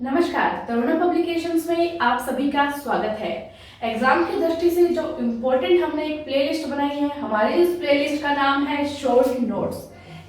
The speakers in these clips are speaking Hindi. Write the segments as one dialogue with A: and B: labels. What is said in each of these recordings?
A: नमस्कार, तरुणा पब्लिकेशंस में आप सभी का स्वागत है। एग्जाम की दृष्टि से जो इम्पोर्टेंट हमने एक प्लेलिस्ट बनाई है, हमारी इस प्लेलिस्ट का नाम है शॉर्ट नोट्स।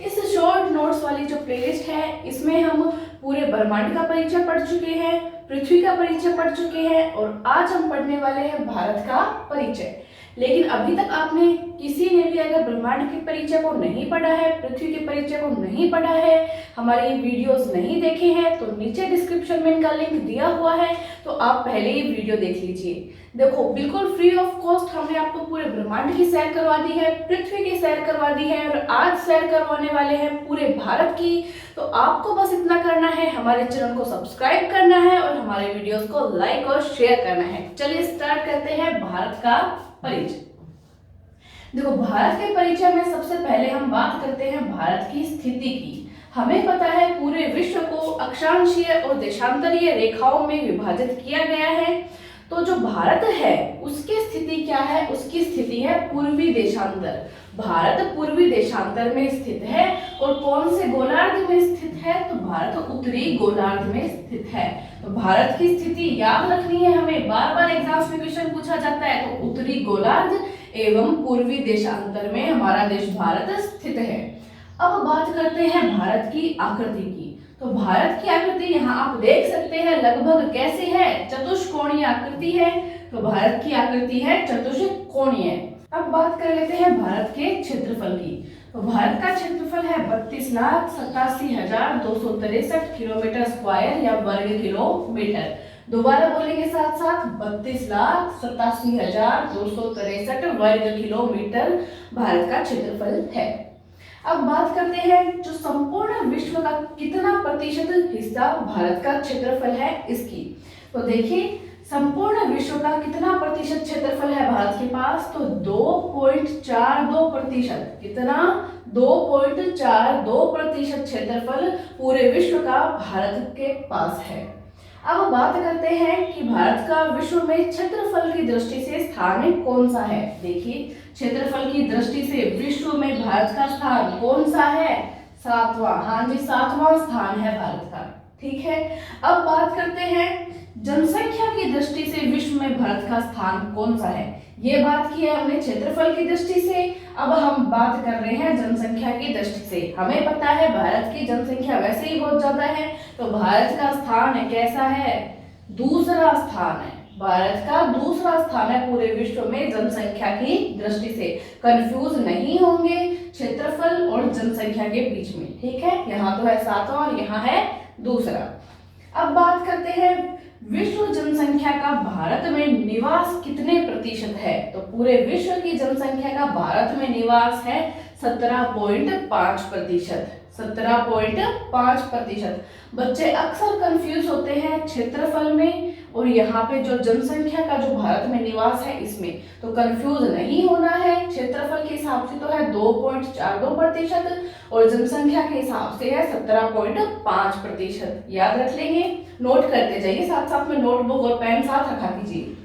A: इस शॉर्ट नोट्स वाली जो प्लेलिस्ट है, इसमें हम पूरे ब्रह्मांड का परिचय पढ़ चुके हैं, पृथ्वी का परिचय पढ़ चुके हैं और आज हम पढ़ने वाले हैं भारत का परिचय। लेकिन अभी तक आपने किसी ने भी अगर ब्रह्मांड के परिचय को नहीं पढ़ा है, पृथ्वी के परिचय को नहीं पढ़ा है, हमारी वीडियोस नहीं देखे हैं, तो नीचे डिस्क्रिप्शन में इनका लिंक दिया हुआ है, तो आप पहले ही वीडियो देख लीजिए। देखो, बिल्कुल फ्री ऑफ कॉस्ट हमने आपको पूरे ब्रह्मांड की सैर करवा दी है, पृथ्वी की सैर करवा दी है और आज सैर करवाने वाले हैं पूरे भारत की। तो आपको बस इतना करना है, हमारे चैनल को सब्सक्राइब करना है और हमारे वीडियोस को लाइक और शेयर करना है। चलिए स्टार्ट करते हैं भारत का परिचय। देखो, भारत के परिचय में सबसे पहले हम बात करते हैं भारत की स्थिति की। हमें पता है पूरे विश्व को अक्षांशीय और देशांतरीय रेखाओं में विभाजित किया गया है। तो जो भारत है उसकी स्थिति क्या है? उसकी स्थिति है पूर्वी देशांतर। भारत पूर्वी देशांतर में स्थित है। और कौन से गोलार्ध में स्थित है? तो भारत उत्तरी गोलार्ध में स्थित है। तो भारत की स्थिति याद रखनी है हमें, बार बार एग्जाम्स में क्वेश्चन पूछा जाता है। तो उत्तरी गोलार्ध एवं पूर्वी देशांतर में हमारा देश भारत स्थित है। अब बात करते हैं भारत की आकृति की। तो भारत की आकृति यहाँ आप देख सकते हैं लगभग कैसी है? चतुष्कोणीय आकृति है। तो भारत की आकृति है चतुष्कोणीय। अब बात कर लेते हैं भारत के क्षेत्रफल की। तो भारत का क्षेत्रफल है 32,87,263 किलोमीटर स्क्वायर या वर्ग किलोमीटर। दोबारा बोलेंगे साथ साथ, 32,87,263 वर्ग किलोमीटर भारत का क्षेत्रफल है। अब बात करते हैं जो संपूर्ण विश्व का कितना प्रतिशत हिस्सा भारत का क्षेत्रफल है इसकी। तो देखिए, संपूर्ण विश्व का कितना प्रतिशत क्षेत्रफल है भारत के पास? तो 2.42%। कितना? 2.42% क्षेत्रफल पूरे विश्व का भारत के पास है। अब बात करते हैं कि भारत का विश्व में क्षेत्रफल की दृष्टि से स्थान कौन सा है। देखिए, क्षेत्रफल की दृष्टि से विश्व में भारत का स्थान कौन सा है? 7वां। हाँ जी, 7वां स्थान है भारत का। ठीक है। अब बात करते हैं जनसंख्या की दृष्टि से विश्व में भारत का स्थान कौन सा है। ये बात की है हमने क्षेत्रफल की दृष्टि से। अब हम बात कर रहे हैं जनसंख्या की दृष्टि से। हमें पता है भारत की जनसंख्या वैसे ही बहुत ज्यादा है, तो भारत का स्थान कैसा है? दूसरा स्थान है। भारत का दूसरा स्थान है पूरे विश्व में जनसंख्या की दृष्टि से। कंफ्यूज नहीं होंगे क्षेत्रफल और जनसंख्या के बीच में। ठीक है, यहाँ तो है 7वां और यहाँ है दूसरा। अब बात करते हैं विश्व जनसंख्या का भारत में निवास कितने प्रतिशत है। तो पूरे विश्व की जनसंख्या का भारत में निवास है 17.5%। 17.5%। बच्चे अक्सर कंफ्यूज होते हैं क्षेत्रफल में और यहाँ पे जो जनसंख्या का जो भारत में निवास है इसमें। तो कंफ्यूज नहीं होना है। क्षेत्रफल के हिसाब से तो है 2.42% और जनसंख्या के हिसाब से है 17.5%। याद रख लेंगे, नोट करते जाइए, साथ साथ में नोटबुक और पेन साथ रखा कीजिए।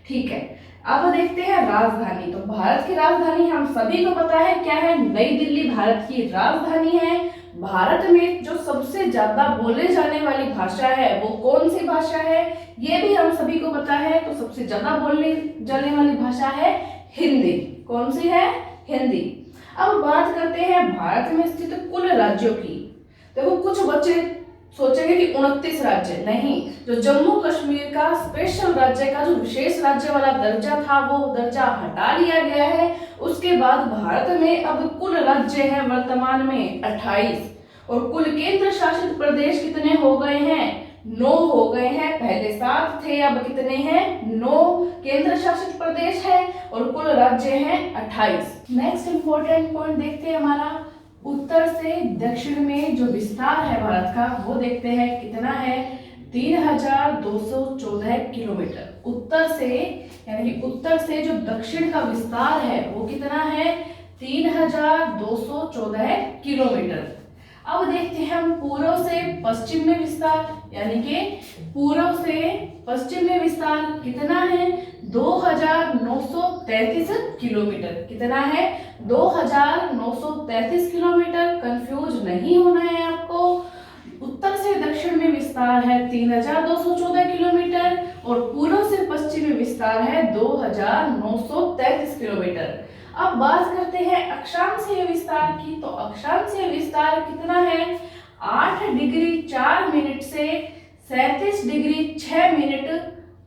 A: ठीक है। अब देखते हैं राजधानी। तो भारत की राजधानी हम सभी को पता है क्या है? नई दिल्ली भारत की राजधानी है। भारत में जो सबसे ज्यादा बोले जाने वाली भाषा है वो कौन सी भाषा है? ये भी हम सभी को पता है। तो सबसे ज्यादा बोलने जाने वाली भाषा है हिंदी। कौन सी है? हिंदी। अब बात करते हैं भारत में स्थित कुल राज्यों की। देखो, कुछ बच्चे सोचेंगे कि 29 राज्य नहीं, जो जम्मू कश्मीर का स्पेशल राज्य का जो विशेष राज्य वाला दर्जा था वो दर्जा हटा लिया गया है। उसके बाद भारत में अब कुल राज्य है वर्तमान में 28 और कुल केंद्र शासित प्रदेश कितने हो गए हैं? 9 हो गए हैं। पहले 7 थे, अब कितने हैं? 9 केंद्र शासित प्रदेश है और कुल राज्य हैं 28। नेक्स्ट इंपॉर्टेंट पॉइंट देखते हैं हमारा उत्तर से दक्षिण में जो विस्तार है भारत का, वो देखते हैं कितना है? 3,214 किलोमीटर। उत्तर से यानी कि उत्तर से जो दक्षिण का विस्तार है वो कितना है? 3,214 किलोमीटर। अब देखते हैं हम पूर्व से पश्चिम में विस्तार, यानी कि पूर्व से पश्चिम में विस्तार कितना है? 2,933 किलोमीटर। कितना है? 2,933 किलोमीटर। कंफ्यूज नहीं होना है आपको। उत्तर से दक्षिण में विस्तार विस्तार है 3214 किलोमीटर और पूर्व से पश्चिमी विस्तार है 2933 किलोमीटर। अब बात करते हैं अक्षांशीय विस्तार की, तो अक्षांशीय विस्तार कितना है? 8 डिग्री 4 मिनट से 37 डिग्री 6 मिनट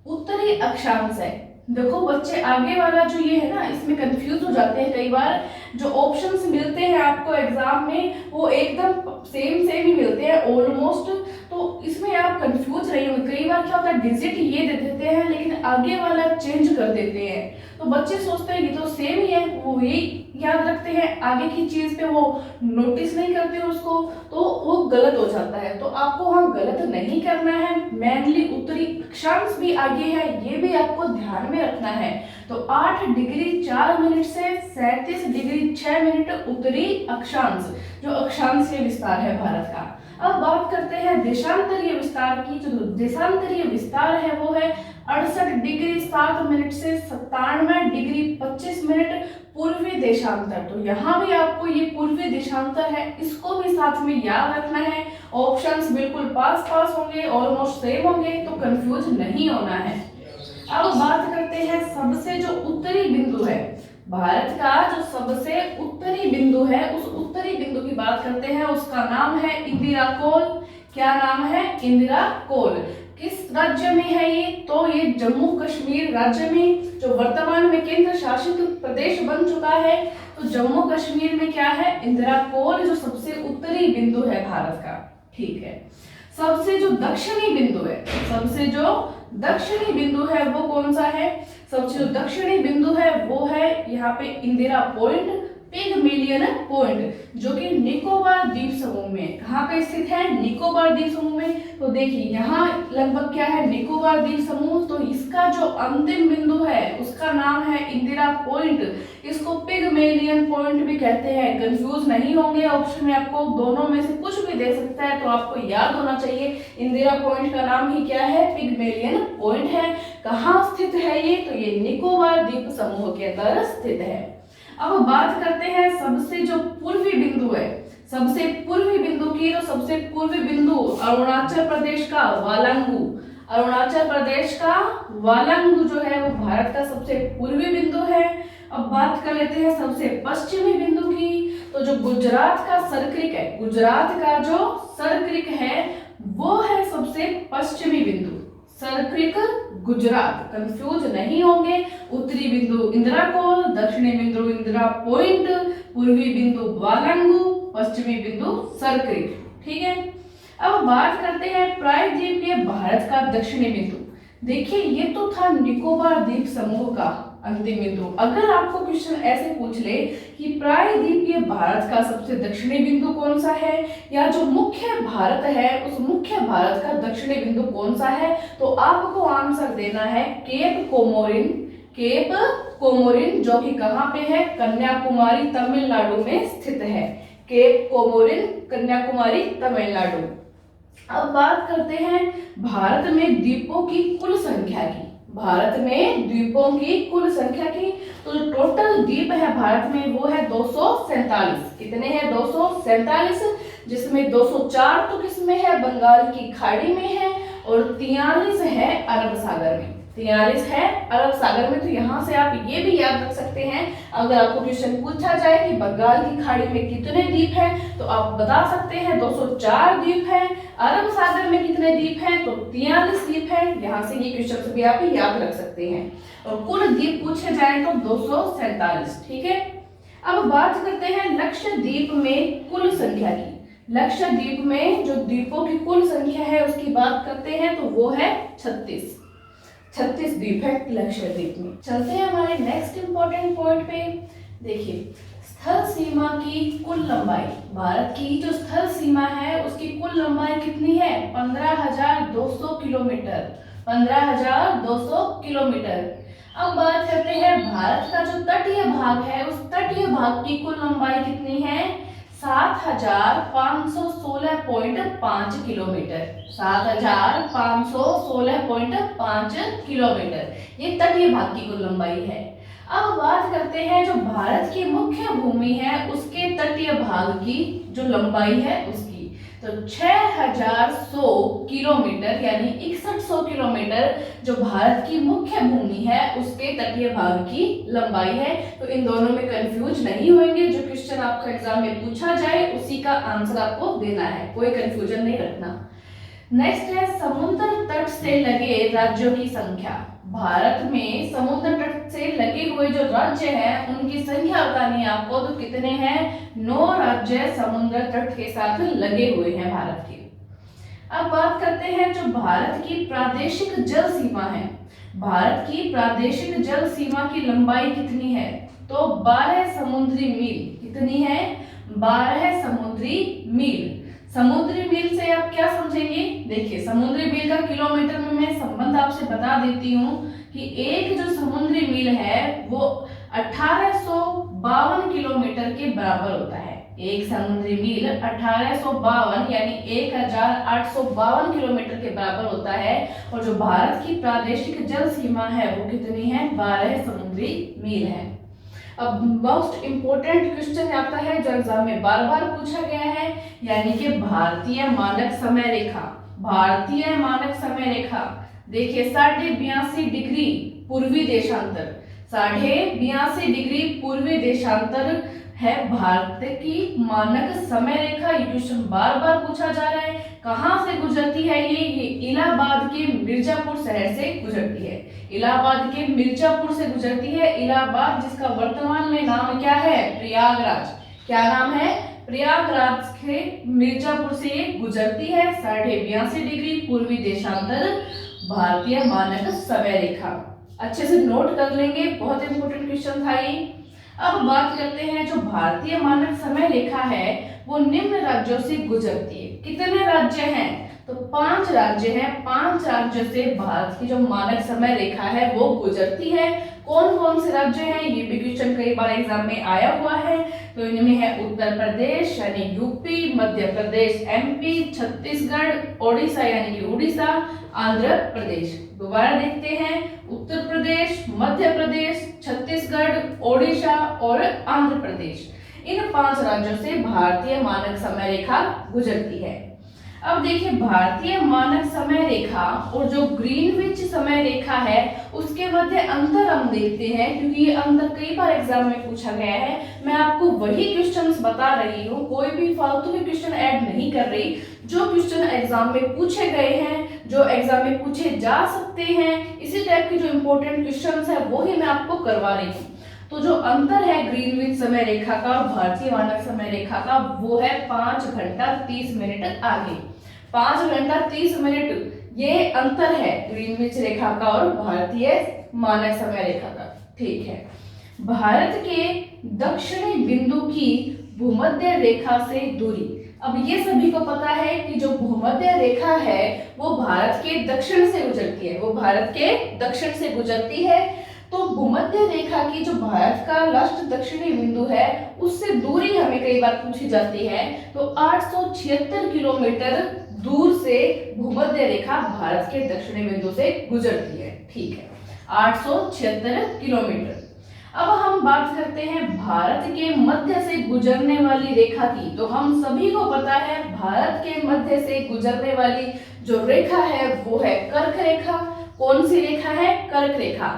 A: उत्तरी अक्षांश है। देखो बच्चे, आगे वाला जो ये है ना, इसमें कंफ्यूज हो जाते हैं कई बार। जो ऑप्शंस मिलते हैं आपको एग्जाम में वो एकदम सेम ही मिलते हैं ऑलमोस्ट, तो इसमें आप कंफ्यूज रही होंगे। कई बार क्या होता है, डिजिट ये दे देते हैं लेकिन आगे वाला चेंज कर देते हैं, तो बच्चे सोचते हैं ये तो सेम ही है, वो यही याद रखते हैं, आगे की चीज पे वो नोटिस नहीं करते उसको, तो वो गलत हो जाता है। तो आपको वहाँ गलत नहीं करना है। मेनली उत्तरी अक्षांश भी आगे है, ये भी आपको ध्यान में रखना है। तो 8 डिग्री 4 मिनट से 37 डिग्री 6 मिनट उत्तरी अक्षांश, जो अक्षांशीय विस्तार है भारत का। अब बात करते हैं देशांतरीय विस्तार की। जो देशांतरीय विस्तार है वो है 68 डिग्री 7 मिनट से 97 डिग्री 25 मिनट पूर्वी देशांतर। तो यहाँ भी आपको ये पूर्वी देशांतर है, इसको भी साथ में याद रखना है। ऑप्शंस बिल्कुल पास होंगे, ऑलमोस्ट सेम होंगे, तो कंफ्यूज नहीं होना है। अब बात करते हैं सबसे जो उत्तरी बिंदु है भारत का, जो सबसे उत्तरी बिंदु है, उस उत्तरी बिंदु की बात करते हैं। उसका नाम है इंदिरा कोल। क्या नाम है? इंदिरा कोल। किस राज्य में है ये? तो ये जम्मू कश्मीर राज्य में, जो वर्तमान में केंद्र शासित प्रदेश बन चुका है। तो जम्मू कश्मीर में क्या है? इंदिरा कोल, जो सबसे उत्तरी बिंदु है भारत का। ठीक है। सबसे जो दक्षिणी बिंदु है, सबसे जो दक्षिणी बिंदु है वो कौन सा है? सबसे जो दक्षिणी बिंदु है वो है यहाँ पे इंदिरा पॉइंट, पिगमेलियन पॉइंट, जो कि निकोबार द्वीप समूह में कहाँ पे स्थित है? निकोबार द्वीप समूह में। तो देखिए यहाँ लगभग क्या है? निकोबार द्वीप समूह। तो इसका जो अंतिम बिंदु है उसका नाम है इंदिरा पॉइंट। इसको पिगमेलियन पॉइंट भी कहते हैं। कंफ्यूज नहीं होंगे, ऑप्शन में आपको दोनों में से कुछ भी दे सकता है, तो आपको याद होना चाहिए इंदिरा पॉइंट का नाम ही क्या है? पिगमेलियन पॉइंट है। कहाँ स्थित है ये? तो ये निकोबार द्वीप समूह के अंदर स्थित है। अब बात करते हैं सबसे जो पूर्वी बिंदु है, सबसे पूर्वी बिंदु की। तो सबसे पूर्वी बिंदु अरुणाचल प्रदेश का वालांगू। अरुणाचल प्रदेश का वालांगू जो है वो भारत का सबसे पूर्वी बिंदु है। अब बात कर लेते हैं सबसे पश्चिमी बिंदु की। तो जो गुजरात का सरक्रिक है, गुजरात का जो सरक्रिक है वो है सबसे पश्चिमी बिंदु। सरक्रिक गुजरात, कंफ्यूज नहीं होंगे। उत्तरी बिंदु इंदिरा कोल, दक्षिणी बिंदु इंदिरा पॉइंट, पूर्वी बिंदु वालांगू, पश्चिमी बिंदु सरक्रिक। ठीक है। अब बात करते हैं प्रायद्वीपीय भारत का दक्षिणी बिंदु। देखिए ये तो था निकोबार द्वीप समूह का अंतिम बिंदु। अगर आपको क्वेश्चन ऐसे पूछ ले कि प्रायद्वीपीय भारत का सबसे दक्षिणी बिंदु कौन सा है, या जो मुख्य भारत है उस मुख्य भारत का दक्षिणी बिंदु कौन सा है, तो आपको आंसर देना है केप कोमोरिन। केप कोमोरिन, जो कि कहाँ पे है? कन्याकुमारी तमिलनाडु में स्थित है। केप कोमोरिन, कन्याकुमारी तमिलनाडु। अब बात करते हैं भारत में द्वीपों की कुल संख्या की। भारत में द्वीपों की कुल संख्या की, तो जो टोटल द्वीप है भारत में वो है 247। कितने हैं? 247, जिसमें 204 तो किसमें है? बंगाल की खाड़ी में है, और 43 है अरब सागर में। 43 है अरब सागर में। तो यहाँ से आप ये भी याद रख सकते हैं, अगर आपको क्वेश्चन पूछा जाए कि बंगाल की खाड़ी में कितने द्वीप हैं, तो आप बता सकते हैं 204 द्वीप हैं। अरब सागर में कितने द्वीप हैं? तो 43 द्वीप हैं। यहाँ से ये क्वेश्चन भी आप याद रख सकते हैं। और कुल द्वीप पूछे जाए तो 247। ठीक है। अब बात करते हैं लक्षद्वीप में कुल संख्या की। लक्षद्वीप में जो द्वीपों की कुल संख्या है उसकी बात करते हैं, तो वो है 36 द्वीप है लक्षद्वीप में। चलते हैं हमारे नेक्स्ट इंपॉर्टेंट पॉइंट पे। देखिए स्थल सीमा की कुल लंबाई, भारत की जो स्थल सीमा है उसकी कुल लंबाई कितनी है? 15,200 किलोमीटर। 15,200 किलोमीटर। अब बात करते हैं भारत का जो तटीय भाग है, उस तटीय भाग की कुल लंबाई कितनी है? 7,516.5 किलोमीटर। 7,516.5 किलोमीटर ये तटीय भाग की कुल लंबाई है। अब बात करते हैं जो भारत की मुख्य भूमि है उसके तटीय भाग की जो लंबाई है उसकी, तो 6,100 किलोमीटर यानी 6100 किलोमीटर जो भारत की मुख्य भूमि है उसके तटीय भाग की लंबाई है। तो इन दोनों में कंफ्यूज नहीं होंगे, जो क्वेश्चन आपका एग्जाम में पूछा जाए उसी का आंसर आपको देना है, कोई कंफ्यूजन नहीं रखना। नेक्स्ट है समुद्र तट से लगे राज्यों की संख्या। भारत में समुद्र तट से लगे हुए जो राज्य हैं उनकी संख्या बतानी है आपको, तो कितने हैं? 9 राज्य समुद्र तट के साथ लगे हुए हैं भारत के। अब बात करते हैं जो भारत की प्रादेशिक जल सीमा है। भारत की प्रादेशिक जल सीमा की लंबाई कितनी है? तो 12 समुद्री मील। कितनी है? 12 समुद्री मील। समुद्री मील से आप क्या समझेंगे? देखिए, समुद्री मील का किलोमीटर में मैं संबंध आपसे बता देती हूँ कि एक जो समुद्री मील है वो 1852 किलोमीटर के बराबर होता है। एक समुद्री मील 1852 यानी 1852 किलोमीटर के बराबर होता है। और जो भारत की प्रादेशिक जल सीमा है वो कितनी है? 12 समुद्री मील है। अब मोस्ट इंपोर्टेंट क्वेश्चन आता है जो एग्जाम में बार बार पूछा गया है, यानी कि भारतीय मानक समय रेखा। भारतीय मानक समय रेखा देखिए 82.5 डिग्री पूर्वी देशांतर, 82.5 डिग्री पूर्वी देशांतर है भारत की मानक समय रेखा। ये क्वेश्चन बार बार पूछा जा रहा है। कहाँ से गुजरती है ये इलाहाबाद के मिर्जापुर शहर से गुजरती है। इलाहाबाद के मिर्जापुर से गुजरती है। इलाहाबाद जिसका वर्तमान में नाम क्या है? प्रयागराज। क्या नाम है? प्रयागराज के मिर्जापुर से ये गुजरती है। 82.5 डिग्री पूर्वी देशांतर भारतीय मानक समय रेखा। अच्छे से नोट कर लेंगे, बहुत इंपोर्टेंट क्वेश्चन था ये। अब बात करते हैं जो भारतीय मानक समय रेखा है वो निम्न राज्यों से गुजरती है। कितने राज्य हैं? तो 5 राज्य हैं। 5 राज्यों से भारत की जो मानक समय रेखा है वो गुजरती है। कौन कौन से राज्य हैं? ये भी क्वेश्चन कई बार एग्जाम में आया हुआ है। तो इनमें है उत्तर प्रदेश यानी यूपी, मध्य प्रदेश एमपी, छत्तीसगढ़ ओडिशा यानी कि उड़ीसा, आंध्र प्रदेश। दोबारा देखते हैं, उत्तर प्रदेश, मध्य प्रदेश, छत्तीसगढ़, ओडिशा और आंध्र प्रदेश। इन 5 राज्यों से भारतीय मानक समय रेखा गुजरती है। अब देखिए, भारतीय मानक समय रेखा और जो ग्रीनविच समय रेखा है उसके मध्य अंतर हम देखते हैं, क्योंकि ये अंतर कई बार एग्जाम में पूछा गया है। मैं आपको वही क्वेश्चंस बता रही हूँ, कोई भी फालतू के क्वेश्चन ऐड नहीं कर रही। जो क्वेश्चन एग्जाम में पूछे गए हैं, जो एग्जाम में पूछे जा सकते हैं, इसी टाइप के जो इंपॉर्टेंट क्वेश्चंस है वो ही मैं आपको करवा रही हूँ। तो जो अंतर है ग्रीनविच समय रेखा का और भारतीय मानक समय रेखा का वो है 5 घंटा 30 मिनट आगे। 5 घंटा 30 मिनट ये अंतर है ग्रीनविच रेखा का और भारतीय मानक समय रेखा का। ठीक है, भारत के दक्षिणी बिंदु की भूमध्य रेखा से दूरी। अब ये सभी को पता है कि जो भूमध्य रेखा है वो भारत के दक्षिण से गुजरती है, वो भारत के दक्षिण से गुजरती है। तो भूमध्य रेखा की जो भारत का लास्ट दक्षिणी बिंदु है उससे दूरी हमें कई बार पूछी जाती है। तो 876 किलोमीटर दूर से भूमध्य रेखा भारत के दक्षिणी बिंदु से गुजरती है। ठीक है, 876 किलोमीटर। अब हम बात करते हैं भारत के मध्य से गुजरने वाली रेखा की। तो हम सभी को पता है भारत के मध्य से गुजरने वाली जो रेखा है वो है कर्क रेखा। कौन सी रेखा है? कर्क रेखा।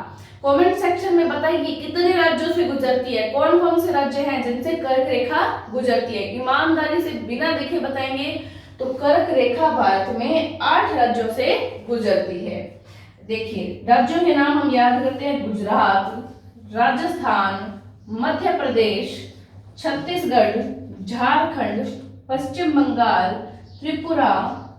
A: कमेंट सेक्शन में बताइए कितने राज्यों से गुजरती है, कौन कौन से राज्य हैं जिनसे कर्क रेखा गुजरती है। ईमानदारी से बिना देखे बताएंगे। तो कर्क रेखा भारत में 8 राज्यों से गुजरती है। देखिए, राज्यों के नाम हम याद करते हैं, गुजरात, राजस्थान, मध्य प्रदेश, छत्तीसगढ़, झारखंड, पश्चिम बंगाल, त्रिपुरा,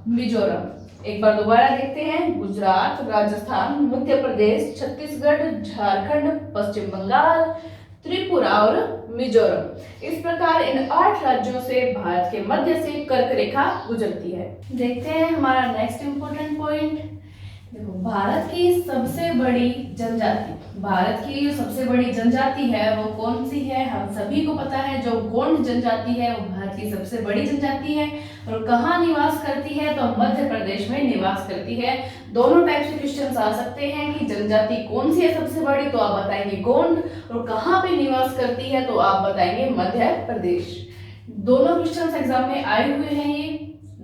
A: मिजोरम। एक बार दोबारा देखते हैं, गुजरात, राजस्थान, मध्य प्रदेश, छत्तीसगढ़, झारखंड, पश्चिम बंगाल, त्रिपुरा और मिजोरम। इस प्रकार इन 8 राज्यों से भारत के मध्य से कर्क रेखा गुजरती है। देखते हैं हमारा नेक्स्ट इंपॉर्टेंट पॉइंट। देखो, भारत की सबसे बड़ी जनजाति, भारत की जो सबसे बड़ी जनजाति है वो कौन सी है? हम सभी को पता है, जो गोंड जनजाति है वो भारत की सबसे बड़ी जनजाति है। और कहाँ निवास करती है? तो मध्य प्रदेश में निवास करती है। दोनों टाइप से क्वेश्चंस आ सकते हैं कि जनजाति कौन सी है सबसे बड़ी, तो आप बताएंगे गोंड, और कहाँ पे निवास करती है तो आप बताएंगे मध्य प्रदेश। दोनों क्वेश्चंस एग्जाम में आए हुए हैं ये।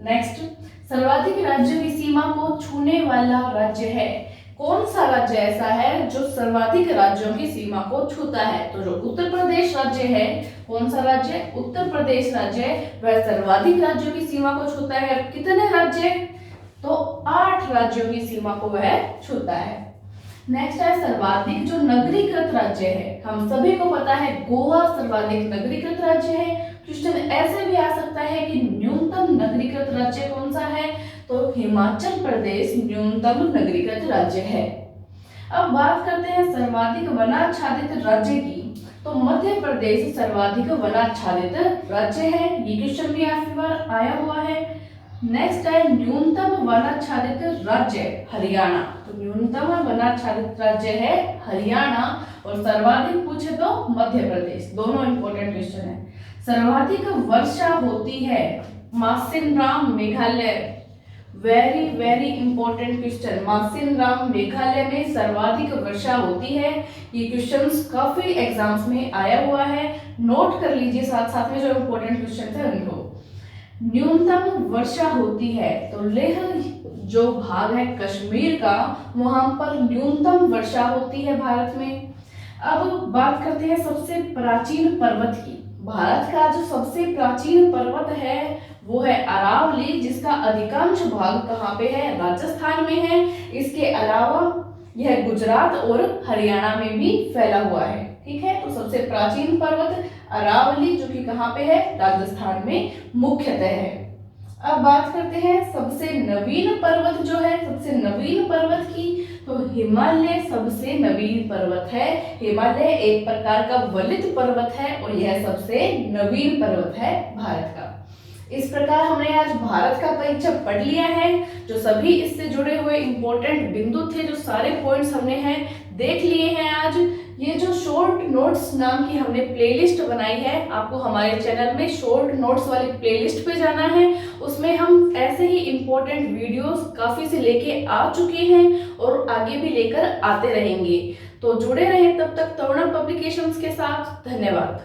A: नेक्स्ट, सर्वाधिक राज्यों की सीमा को छूने वाला राज्य है। कौन सा राज्य ऐसा है जो सर्वाधिक राज्यों की सीमा को छूता है? तो जो उत्तर प्रदेश राज्य है, कौन सा राज्य? उत्तर प्रदेश राज्य, वह सर्वाधिक राज्यों की सीमा को छूता है। कितने राज्य? तो 8 राज्यों की सीमा को वह छूता है। नेक्स्ट है सर्वाधिक जो नगरीकृत राज्य है। हम सभी को पता है गोवा सर्वाधिक नगरीकृत राज्य है। क्वेश्चन ऐसे भी आ सकता है कि न्यूनतम नगरीकृत राज्य कौन सा है? तो हिमाचल प्रदेश न्यूनतम नगरीकृत राज्य है। अब बात करते हैं सर्वाधिक वनाच्छादित राज्य की। तो मध्य प्रदेश सर्वाधिक वनाच्छादित राज्य है। ये क्वेश्चन भी काफी बार आया हुआ है। नेक्स्ट है न्यूनतम वनाच्छादित राज्य हरियाणा। तो न्यूनतम वनाच्छादित राज्य है हरियाणा और सर्वाधिक पूछे तो मध्य प्रदेश। दोनों इंपॉर्टेंट क्वेश्चन है। सर्वाधिक वर्षा होती है Mawsynram Meghalaya. Very very important question. Mawsynram Meghalaya में सर्वाधिक वर्षा होती है। ये क्वेश्चंस काफी एग्जाम्स में आया हुआ है, नोट कर लीजिए साथ साथ में जो इंपॉर्टेंट क्वेश्चन थे उनको। न्यूनतम वर्षा होती है तो लेह जो भाग है कश्मीर का, वहां पर न्यूनतम वर्षा होती है भारत में। अब बात करते हैं सबसे प्राचीन पर्वत की। भारत का जो सबसे प्राचीन पर्वत है वो है अरावली, जिसका अधिकांश भाग कहाँ पे है? राजस्थान में है। इसके अलावा यह गुजरात और हरियाणा में भी फैला हुआ है। ठीक है, तो सबसे प्राचीन पर्वत अरावली जो कि कहाँ पे है? राजस्थान में मुख्यतः है। अब बात करते हैं सबसे नवीन पर्वत जो है, सबसे नवीन पर्वत की। तो हिमालय सबसे नवीन पर्वत है। हिमालय एक प्रकार का वलित पर्वत है और यह सबसे नवीन पर्वत है भारत का। इस प्रकार हमने आज भारत का परिचय पढ़ लिया है। जो सभी इससे जुड़े हुए इंपॉर्टेंट बिंदु थे, जो सारे पॉइंट्स हमने हैं देख लिए हैं आज। ये जो शॉर्ट नोट्स नाम की हमने प्लेलिस्ट बनाई है, आपको हमारे चैनल में शॉर्ट नोट्स वाली प्लेलिस्ट पे जाना है। उसमें हम ऐसे ही इंपॉर्टेंट वीडियोस काफी से लेके आ चुके हैं और आगे भी लेकर आते रहेंगे। तो जुड़े रहें तब तक तरुणा पब्लिकेशंस के साथ। धन्यवाद।